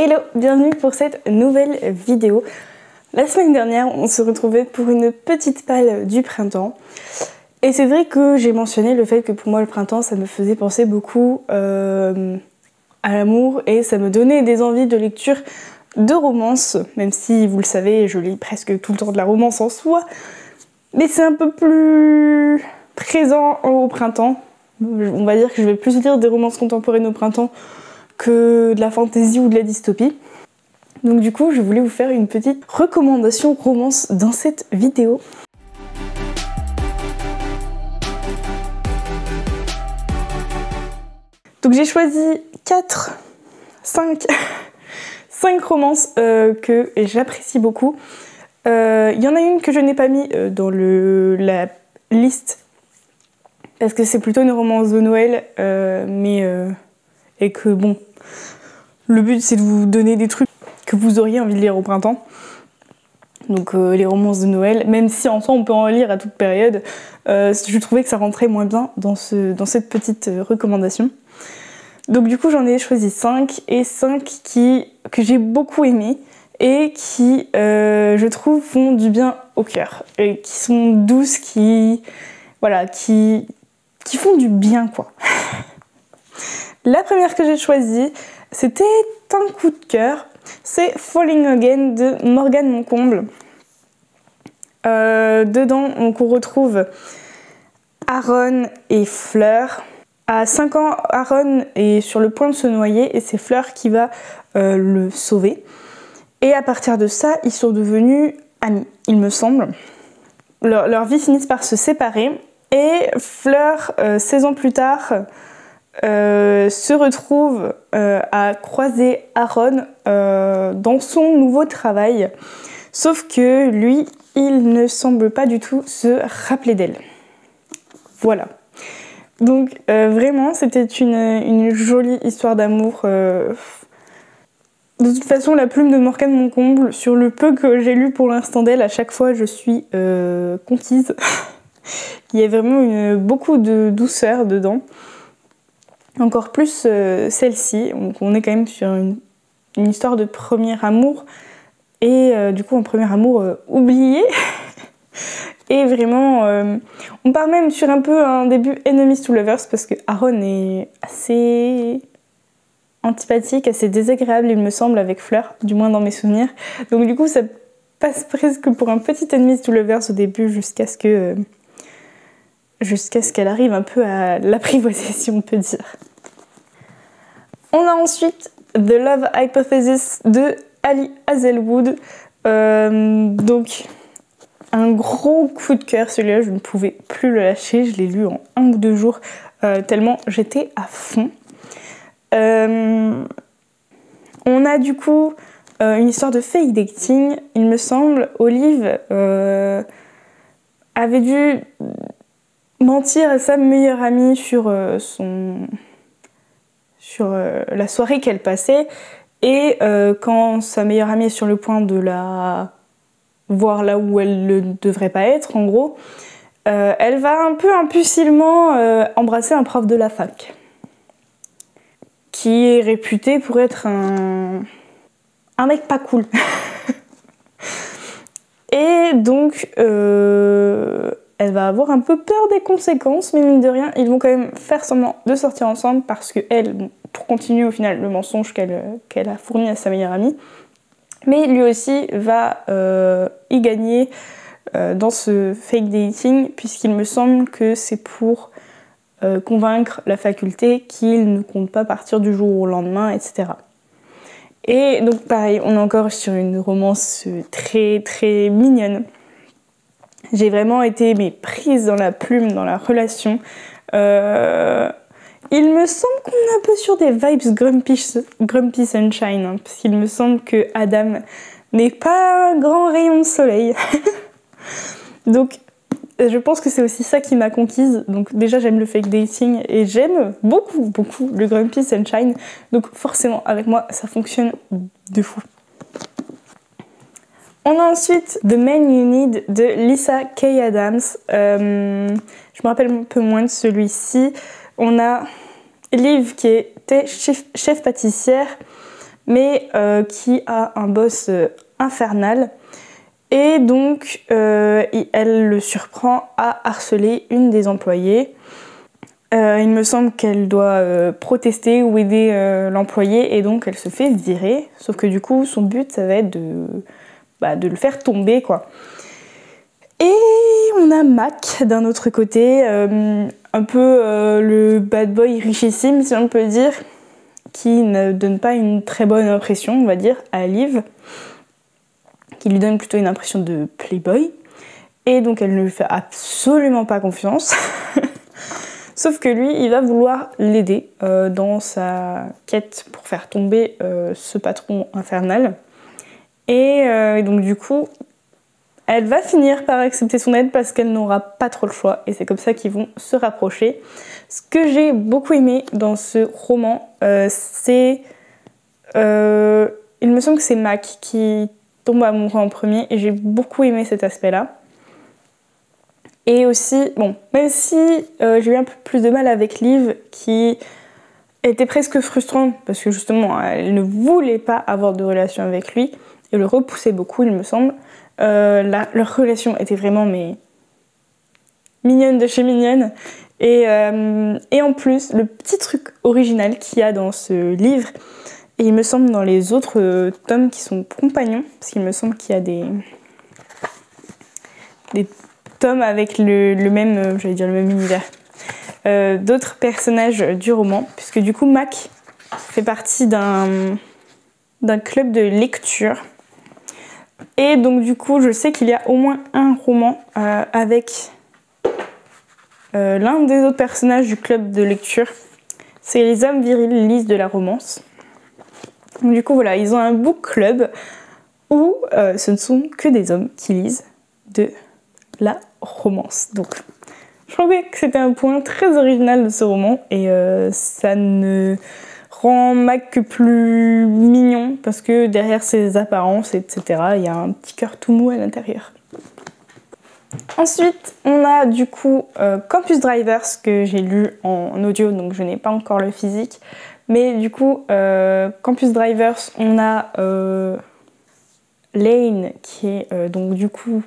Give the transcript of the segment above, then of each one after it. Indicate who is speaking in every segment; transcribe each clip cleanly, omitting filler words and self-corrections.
Speaker 1: Hello, bienvenue pour cette nouvelle vidéo. La semaine dernière, on se retrouvait pour une petite palle du printemps. Et c'est vrai que j'ai mentionné le fait que pour moi le printemps, ça me faisait penser beaucoup à l'amour et ça me donnait des envies de lecture de romance, même si vous le savez, je lis presque tout le temps de la romance en soi. Mais c'est un peu plus présent au printemps. On va dire que je vais plus lire des romances contemporaines au printemps que de la fantasy ou de la dystopie. Donc du coup, je voulais vous faire une petite recommandation romance dans cette vidéo. Donc j'ai choisi 5 romances que j'apprécie beaucoup. Il y en a une que je n'ai pas mis dans la liste parce que c'est plutôt une romance de Noël, et que bon, le but c'est de vous donner des trucs que vous auriez envie de lire au printemps. Donc les romances de Noël, même si en soi on peut en lire à toute période, je trouvais que ça rentrait moins bien dans cette petite recommandation. Donc du coup j'en ai choisi 5 et 5 que j'ai beaucoup aimé et qui je trouve font du bien au cœur et qui sont douces, qui font du bien quoi. La première que j'ai choisie, c'était un coup de cœur, c'est Falling Again de Morgane Moncomble. Dedans, on retrouve Aaron et Fleur. À 5 ans, Aaron est sur le point de se noyer et c'est Fleur qui va le sauver. Et à partir de ça, ils sont devenus amis, il me semble. Leur vie finissent par se séparer et Fleur, 16 ans plus tard, se retrouve à croiser Aaron dans son nouveau travail. Sauf que lui, il ne semble pas du tout se rappeler d'elle. Voilà. Donc vraiment, c'était une jolie histoire d'amour. De toute façon, la plume de Morgane Moncomble, sur le peu que j'ai lu pour l'instant d'elle, à chaque fois je suis conquise. Il y a vraiment beaucoup de douceur dedans. Encore plus celle-ci. On est quand même sur une histoire de premier amour. Et du coup, un premier amour oublié. Et vraiment, on part même sur un peu un début enemies to lovers parce que Aaron est assez antipathique, assez désagréable, il me semble, avec Fleur, du moins dans mes souvenirs. Donc du coup, ça passe presque pour un petit enemies to lovers au début jusqu'à ce qu'elle arrive un peu à l'apprivoiser, si on peut dire. On a ensuite The Love Hypothesis de Ali Hazelwood. Donc un gros coup de cœur, celui-là je ne pouvais plus le lâcher, je l'ai lu en 1 ou 2 jours tellement j'étais à fond. On a du coup une histoire de fake dating, il me semble. Olive avait dû mentir à sa meilleure amie sur la soirée qu'elle passait. Et quand sa meilleure amie est sur le point de la voir là où elle ne devrait pas être, en gros, elle va un peu impulsivement embrasser un prof de la fac, qui est réputé pour être un mec pas cool. Et donc, elle va avoir un peu peur des conséquences, mais mine de rien, ils vont quand même faire semblant de sortir ensemble parce que elle, pour continuer au final le mensonge qu'elle a fourni à sa meilleure amie, mais lui aussi va y gagner dans ce fake dating, puisqu'il me semble que c'est pour convaincre la faculté qu'il ne compte pas partir du jour au lendemain, etc. Et donc pareil, on est encore sur une romance très très mignonne. J'ai vraiment été prise dans la plume, dans la relation. Il me semble qu'on est un peu sur des vibes Grumpy Sunshine, hein, parce qu'il me semble que Adam n'est pas un grand rayon de soleil. Donc je pense que c'est aussi ça qui m'a conquise. Donc déjà j'aime le fake dating et j'aime beaucoup le Grumpy Sunshine. Donc forcément avec moi ça fonctionne de fou. On a ensuite The Man You Need de Lyssa Kay Adams. Je me rappelle un peu moins de celui-ci. On a Liv qui était chef pâtissière, mais qui a un boss infernal. Et donc elle le surprend à harceler une des employées. Il me semble qu'elle doit protester ou aider l'employé et donc elle se fait virer. Sauf que du coup son but ça va être de le faire tomber quoi. Et on a Mac d'un autre côté, un peu le bad boy richissime si on peut dire, qui ne donne pas une très bonne impression on va dire à Liv, qui lui donne plutôt une impression de playboy. Et donc elle ne lui fait absolument pas confiance. Sauf que lui, il va vouloir l'aider dans sa quête pour faire tomber ce patron infernal. Et donc du coup, elle va finir par accepter son aide parce qu'elle n'aura pas trop le choix. Et c'est comme ça qu'ils vont se rapprocher. Ce que j'ai beaucoup aimé dans ce roman, c'est... il me semble que c'est Mac qui tombe amoureux en premier. Et j'ai beaucoup aimé cet aspect-là. Et aussi, bon, même si j'ai eu un peu plus de mal avec Liv, qui était presque frustrante, parce que justement, elle ne voulait pas avoir de relation avec lui, et le repoussait beaucoup, il me semble. Leur relation était vraiment, mais mignonne de chez mignonne. Et en plus, le petit truc original qu'il y a dans ce livre, et il me semble dans les autres tomes qui sont compagnons, parce qu'il me semble qu'il y a des tomes avec le même, j'allais dire le même univers, d'autres personnages du roman, puisque du coup Mac fait partie d'un club de lecture. Et donc du coup je sais qu'il y a au moins un roman avec l'un des autres personnages du club de lecture. C'est les hommes virils lisent de la romance. Donc du coup voilà, ils ont un book club où ce ne sont que des hommes qui lisent de la romance. Donc je trouvais que c'était un point très original de ce roman et ça ne rend Mac que plus mignon parce que derrière ses apparences etc. il y a un petit cœur tout mou à l'intérieur. Ensuite on a du coup Campus Drivers que j'ai lu en audio donc je n'ai pas encore le physique, mais du coup Campus Drivers on a Lane qui est donc du coup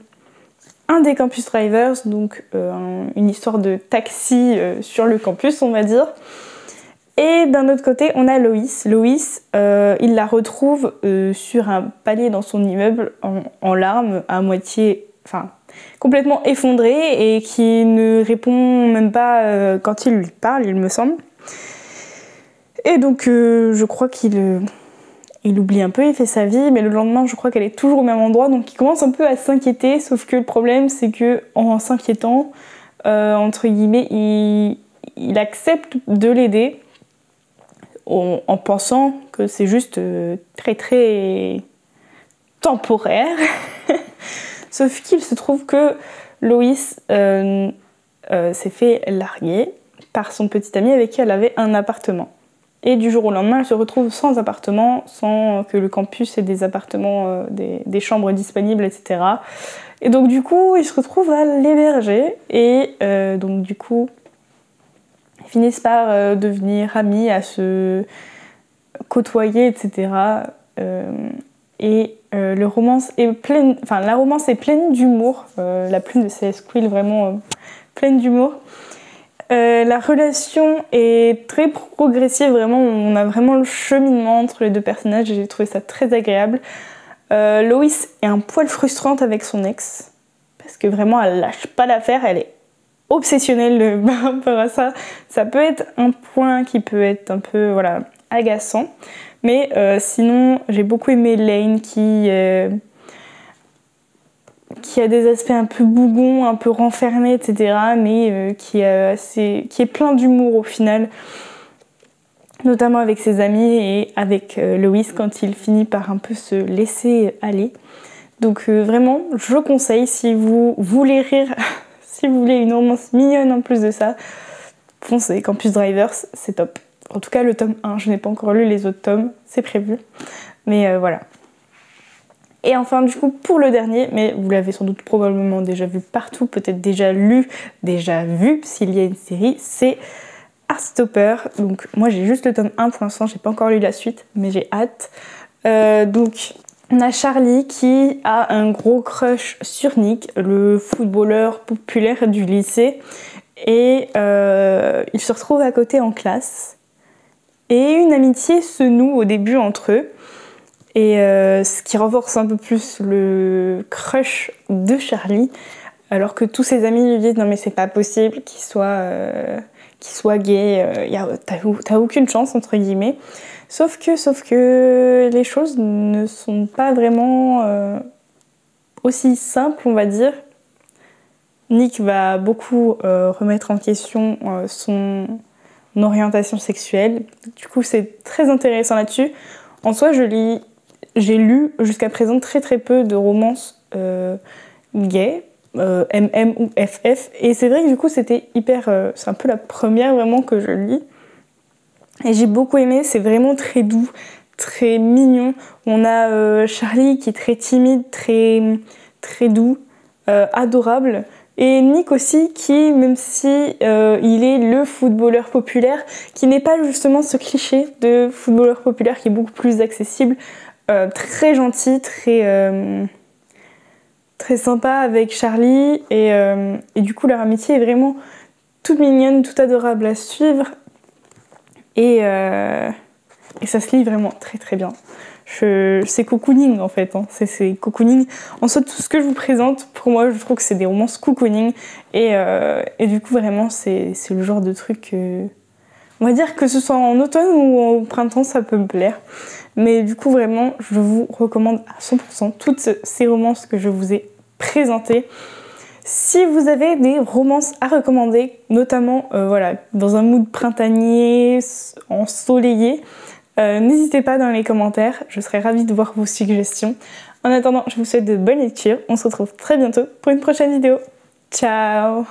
Speaker 1: un des campus drivers, donc une histoire de taxi sur le campus on va dire. Et d'un autre côté on a Loïs. Loïs, il la retrouve sur un palier dans son immeuble en larmes, à moitié, enfin complètement effondré et qui ne répond même pas quand il lui parle il me semble. Et donc je crois il oublie un peu, il fait sa vie, mais le lendemain je crois qu'elle est toujours au même endroit, donc il commence un peu à s'inquiéter, sauf que le problème c'est que en s'inquiétant, entre guillemets, il accepte de l'aider en pensant que c'est juste très très temporaire. Sauf qu'il se trouve que Loïs s'est fait larguer par son petit ami avec qui elle avait un appartement. Et du jour au lendemain, elle se retrouve sans appartement, sans que le campus ait des appartements, des chambres disponibles, etc. Et donc du coup, ils se retrouvent à l'héberger. Et donc du coup, ils finissent par devenir amis, à se côtoyer, etc. La romance est pleine d'humour. La plume de C.S. Quill, vraiment pleine d'humour. La relation est très progressive, vraiment, on a vraiment le cheminement entre les deux personnages et j'ai trouvé ça très agréable. Loïs est un poil frustrante avec son ex, parce que vraiment elle lâche pas l'affaire, elle est obsessionnelle par rapport à ça. Ça peut être un point qui peut être un peu voilà, agaçant, mais sinon j'ai beaucoup aimé Lane qui a des aspects un peu bougons, un peu renfermés, etc. mais qui est plein d'humour au final, notamment avec ses amis et avec Loïs quand il finit par un peu se laisser aller. Donc vraiment, je conseille si vous voulez rire, si vous voulez une romance mignonne en plus de ça, foncez, Campus Drivers, c'est top. En tout cas le tome 1, je n'ai pas encore lu les autres tomes, c'est prévu, mais voilà. Et enfin du coup pour le dernier, mais vous l'avez sans doute probablement déjà vu partout, peut-être déjà lu, déjà vu s'il y a une série, c'est Heartstopper. Donc moi j'ai juste le tome 1 pour l'instant, j'ai pas encore lu la suite, mais j'ai hâte. Donc on a Charlie qui a un gros crush sur Nick, le footballeur populaire du lycée. Et ils se retrouvent à côté en classe. Et une amitié se noue au début entre eux. Et ce qui renforce un peu plus le crush de Charlie. Alors que tous ses amis lui disent non mais c'est pas possible qu'il soit gay, t'as aucune chance entre guillemets. Sauf que les choses ne sont pas vraiment aussi simples on va dire. Nick va beaucoup remettre en question son orientation sexuelle. Du coup c'est très intéressant là-dessus. En soi j'ai lu jusqu'à présent très peu de romances gays. MM ou FF et c'est vrai que du coup c'était hyper c'est un peu la première vraiment que je lis et j'ai beaucoup aimé, c'est vraiment très doux, très mignon. On a Charlie qui est très timide, très doux, adorable, et Nick aussi qui, même si il est le footballeur populaire, qui n'est pas justement ce cliché de footballeur populaire, qui est beaucoup plus accessible, très gentil, très sympa avec Charlie et du coup leur amitié est vraiment toute mignonne, toute adorable à suivre et ça se lit vraiment très bien. C'est cocooning en fait, hein. C'est cocooning. En soit tout ce que je vous présente, pour moi je trouve que c'est des romances cocooning et du coup vraiment c'est le genre de truc on va dire que ce soit en automne ou au printemps ça peut me plaire. Mais du coup vraiment je vous recommande à 100% toutes ces romances que je vous ai présentées. Si vous avez des romances à recommander, notamment voilà, dans un mood printanier, ensoleillé, n'hésitez pas dans les commentaires, je serai ravie de voir vos suggestions. En attendant, je vous souhaite de bonnes lectures, on se retrouve très bientôt pour une prochaine vidéo. Ciao!